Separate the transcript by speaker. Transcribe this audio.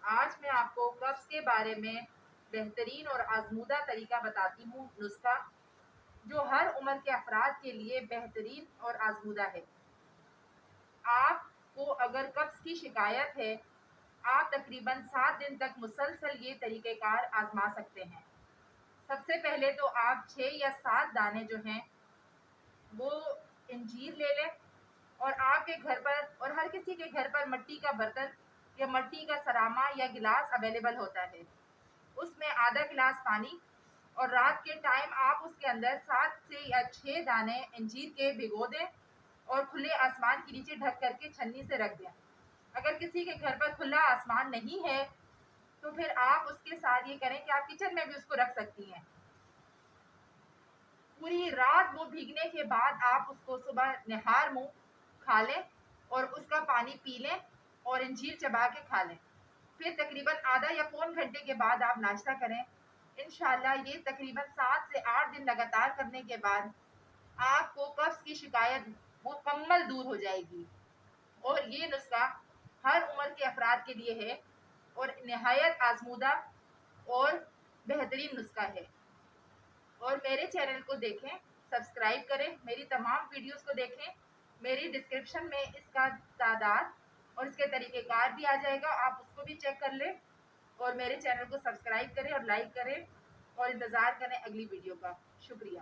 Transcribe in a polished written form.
Speaker 1: آج میں آپ کو قبض کے بارے میں بہترین اور آزمودہ طریقہ بتاتی ہوں، نسخہ جو ہر عمر کے افراد کے لیے بہترین اور آزمودہ ہے۔ آپ کو اگر قبض کی شکایت ہے، آپ تقریباً 7 دن تک مسلسل یہ طریقہ کار آزما سکتے ہیں۔ سب سے پہلے تو آپ 6 یا 7 دانے جو ہیں وہ انجیر لے لیں، اور آپ کے گھر پر اور ہر کسی کے گھر پر مٹی کا برتن یا مٹی کا سرامہ یا گلاس اویلیبل ہوتا ہے۔ اس میں آدھا گلاس پانی، اور رات کے ٹائم آپ اس کے اندر 7 سے یا 6 دانے انجیر کے بھگو دیں اور کھلے آسمان کے نیچے ڈھک کر کے چھنی سے رکھ دیں۔ اگر کسی کے گھر پر کھلا آسمان نہیں ہے تو پھر آپ اس کے ساتھ یہ کریں کہ آپ کچن میں بھی اس کو رکھ سکتی ہیں۔ پوری رات وہ بھیگنے کے بعد آپ اس کو صبح نہار منہ کھا لیں اور اس کا پانی پی لیں اور انجیر چبا کے کھا لیں۔ پھر تقریباً آدھا یا پون گھنٹے کے بعد آپ ناشتہ کریں۔ انشاءاللہ یہ تقریباً 7 سے 8 دن لگاتار کرنے کے بعد آپ کو قبض کی شکایت مکمل دور ہو جائے گی، اور یہ نسخہ ہر عمر کے افراد کے لیے ہے اور نہایت آزمودہ اور بہترین نسخہ ہے۔ اور میرے چینل کو دیکھیں، سبسکرائب کریں، میری تمام ویڈیوز کو دیکھیں۔ میری ڈسکرپشن میں اس کا تعداد اور اس کے طریقہ کار بھی آ جائے گا، آپ اس کو بھی چیک کر لیں، اور میرے چینل کو سبسکرائب کریں اور لائک کریں، اور انتظار کریں اگلی ویڈیو کا۔ شکریہ۔